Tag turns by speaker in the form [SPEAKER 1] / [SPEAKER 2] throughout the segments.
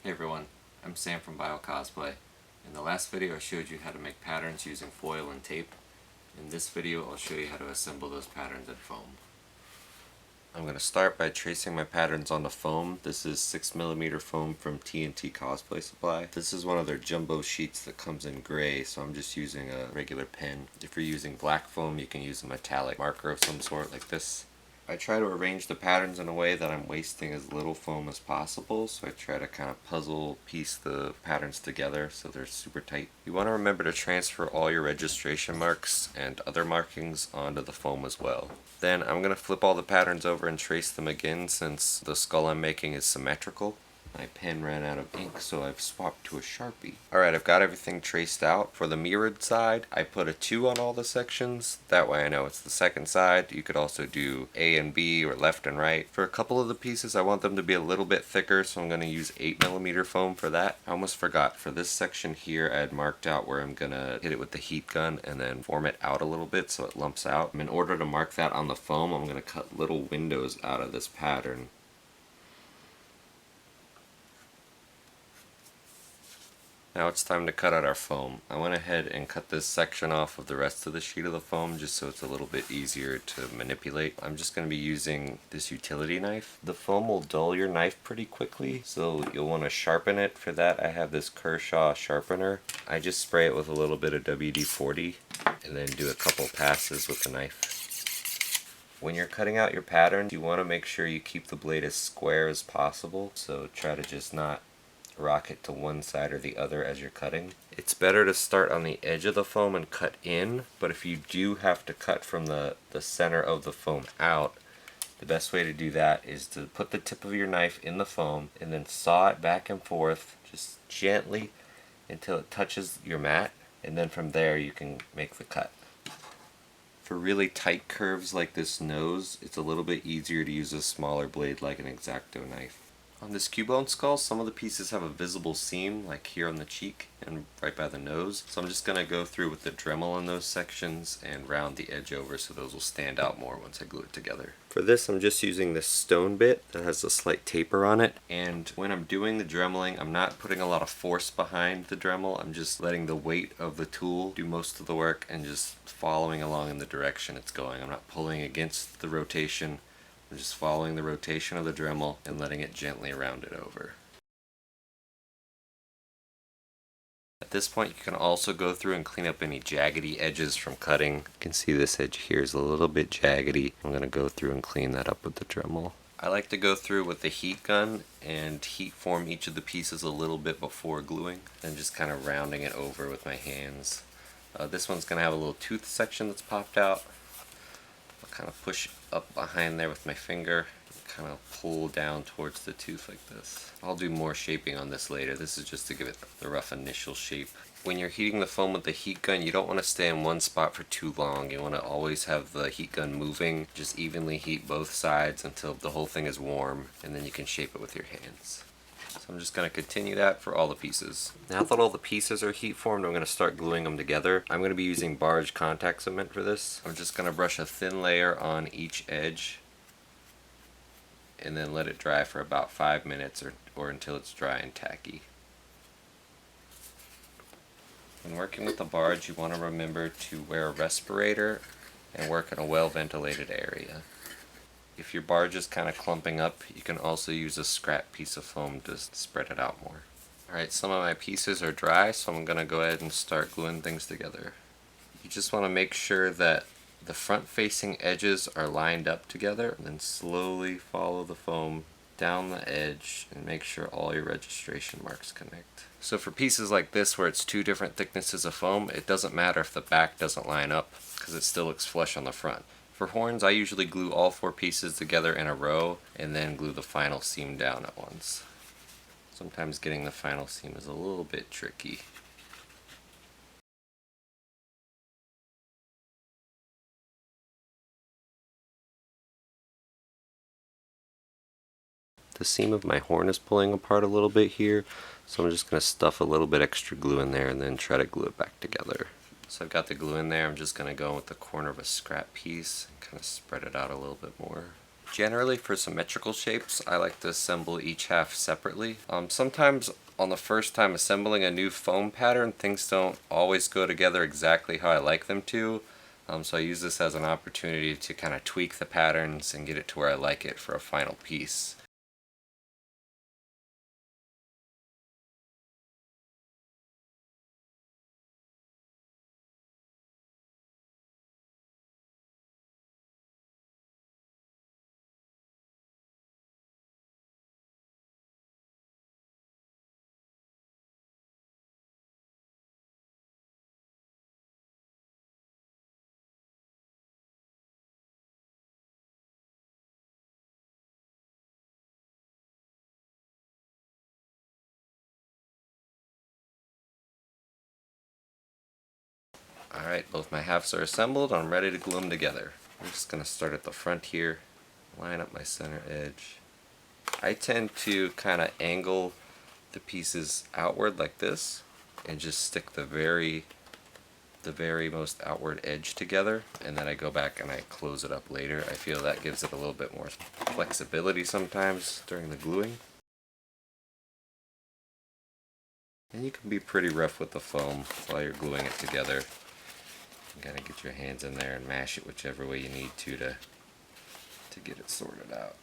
[SPEAKER 1] Hey everyone, I'm Sam from Bio Cosplay. In the last video I showed you how to make patterns using foil and tape. In this video I'll show you how to assemble those patterns in foam. I'm going to start by tracing my patterns onto foam. This is 6mm foam from TNT Cosplay Supply. This is one of their jumbo sheets that comes in gray, so I'm just using a regular pen. If you're using black foam, you can use a metallic marker of some sort like this. I try to arrange the patterns in a way that I'm wasting as little foam as possible, so I try to kind of puzzle piece the patterns together so they're super tight. You want to remember to transfer all your registration marks and other markings onto the foam as well. Then I'm going to flip all the patterns over and trace them again since the skull I'm making is symmetrical. My pen ran out of ink, so I've swapped to a Sharpie. Alright, I've got everything traced out. For the mirrored side, I put a 2 on all the sections. That way I know it's the second side. You could also do A and B or left and right. For a couple of the pieces, I want them to be a little bit thicker, so I'm going to use 8mm foam for that. I almost forgot. For this section here, I had marked out where I'm going to hit it with the heat gun and then form it out a little bit so it lumps out. In order to mark that on the foam, I'm going to cut little windows out of this pattern. Now it's time to cut out our foam. I went ahead and cut this section off of the rest of the sheet of the foam just so it's a little bit easier to manipulate. I'm just going to be using this utility knife. The foam will dull your knife pretty quickly, so you'll want to sharpen it. For that I have this Kershaw sharpener. I just spray it with a little bit of WD-40 and then do a couple passes with the knife. When you're cutting out your pattern, you want to make sure you keep the blade as square as possible, so try to just not rock it to one side or the other as you're cutting. It's better to start on the edge of the foam and cut in, but if you do have to cut from the center of the foam out, the best way to do that is to put the tip of your knife in the foam and then saw it back and forth just gently until it touches your mat, and then from there you can make the cut. For really tight curves like this nose, it's a little bit easier to use a smaller blade like an X-Acto knife. On this Cubone skull, some of the pieces have a visible seam, like here on the cheek and right by the nose. So I'm just going to go through with the Dremel in those sections and round the edge over so those will stand out more once I glue it together. For this, I'm just using this stone bit that has a slight taper on it. And when I'm doing the Dremeling, I'm not putting a lot of force behind the Dremel. I'm just letting the weight of the tool do most of the work and just following along in the direction it's going. I'm not pulling against the rotation. I'm just following the rotation of the Dremel and letting it gently round it over. At this point you can also go through and clean up any jaggedy edges from cutting. You can see this edge here is a little bit jaggedy. I'm going to go through and clean that up with the Dremel. I like to go through with the heat gun and heat form each of the pieces a little bit before gluing and just kind of rounding it over with my hands. This one's going to have a little tooth section that's popped out. I'll kind of push up behind there with my finger and kind of pull down towards the tooth like this. I'll do more shaping on this later. This is just to give it the rough initial shape. When you're heating the foam with the heat gun, you don't want to stay in one spot for too long. You want to always have the heat gun moving. Just evenly heat both sides until the whole thing is warm, and then you can shape it with your hands. So I'm just going to continue that for all the pieces. Now that all the pieces are heat formed, I'm going to start gluing them together. I'm going to be using barge contact cement for this. I'm just going to brush a thin layer on each edge and then let it dry for about 5 minutes or until it's dry and tacky. When working with the barge, you want to remember to wear a respirator and work in a well-ventilated area. If your barge is kind of clumping up, you can also use a scrap piece of foam to spread it out more. Alright, some of my pieces are dry, so I'm going to go ahead and start gluing things together. You just want to make sure that the front-facing edges are lined up together, and then slowly follow the foam down the edge and make sure all your registration marks connect. So for pieces like this where it's two different thicknesses of foam, it doesn't matter if the back doesn't line up because it still looks flush on the front. For horns, I usually glue all 4 pieces together in a row and then glue the final seam down at once. Sometimes getting the final seam is a little bit tricky. The seam of my horn is pulling apart a little bit here, so I'm just going to stuff a little bit extra glue in there and then try to glue it back together. So I've got the glue in there. I'm just going to go with the corner of a scrap piece and kind of spread it out a little bit more. Generally for symmetrical shapes, I like to assemble each half separately. Sometimes on the first time assembling a new foam pattern, things don't always go together exactly how I like them to. So I use this as an opportunity to kind of tweak the patterns and get it to where I like it for a final piece. Alright, both my halves are assembled. I'm ready to glue them together. I'm just going to start at the front here, line up my center edge. I tend to kind of angle the pieces outward like this and just stick the very most outward edge together, and then I go back and I close it up later. I feel that gives it a little bit more flexibility sometimes during the gluing. And you can be pretty rough with the foam while you're gluing it together. You gotta get your hands in there and mash it whichever way you need to get it sorted out.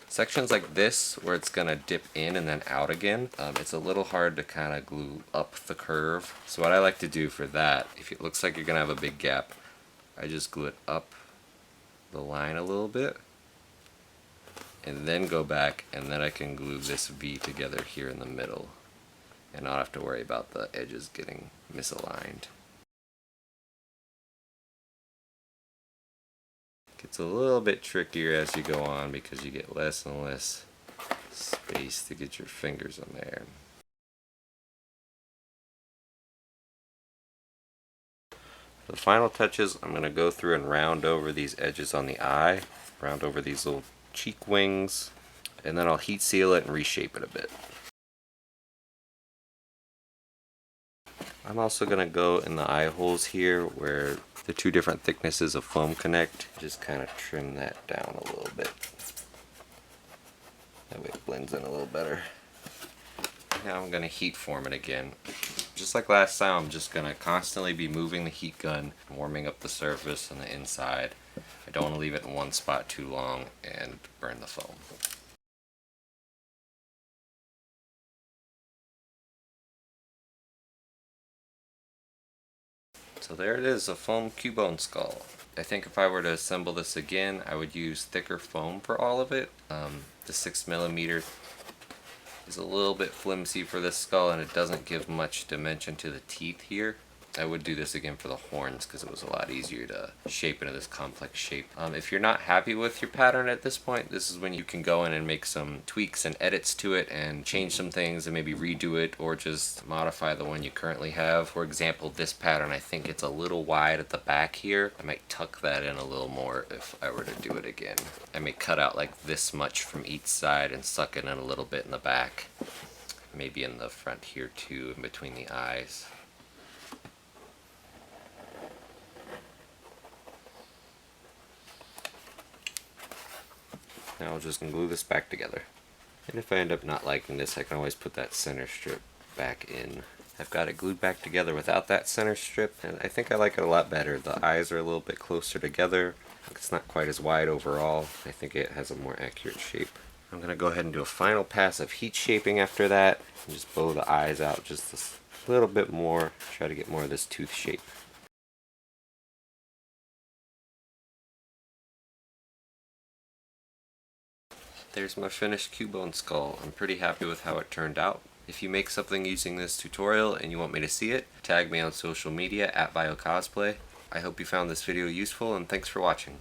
[SPEAKER 1] Sections like this, where it's going to dip in and then out again, it's a little hard to kind of glue up the curve. So what I like to do for that, if it looks like you're going to have a big gap, I just glue it up the line a little bit, and then go back, and then I can glue this V together here in the middle, and not have to worry about the edges getting misaligned. Gets a little bit trickier as you go on because you get less and less space to get your fingers in there. For the final touches, I'm going to go through and round over these edges on the eye, round over these little cheek wings, and then I'll heat seal it and reshape it a bit. I'm also going to go in the eye holes here where the two different thicknesses of foam connect. Just kind of trim that down a little bit. That way it blends in a little better. Now I'm going to heat form it again. Just like last time, I'm just going to constantly be moving the heat gun, warming up the surface and the inside. I don't want to leave it in one spot too long and burn the foam. So there it is, a foam Cubone skull. I think if I were to assemble this again, I would use thicker foam for all of it. The 6mm is a little bit flimsy for this skull, and it doesn't give much dimension to the teeth here. I would do this again for the horns because it was a lot easier to shape into this complex shape. If you're not happy with your pattern at this point, this is when you can go in and make some tweaks and edits to it and change some things and maybe redo it or just modify the one you currently have. For example, this pattern, I think it's a little wide at the back here. I might tuck that in a little more if I were to do it again. I may cut out like this much from each side and suck it in a little bit in the back. Maybe in the front here too, in between the eyes. Now I'll just glue this back together. And if I end up not liking this, I can always put that center strip back in. I've got it glued back together without that center strip, and I think I like it a lot better. The eyes are a little bit closer together. It's not quite as wide overall. I think it has a more accurate shape. I'm going to go ahead and do a final pass of heat shaping after that, and just bow the eyes out just a little bit more. Try to get more of this tooth shape. There's my finished Cubone skull. I'm pretty happy with how it turned out. If you make something using this tutorial and you want me to see it, tag me on social media @BioCosplay. I hope you found this video useful, and thanks for watching.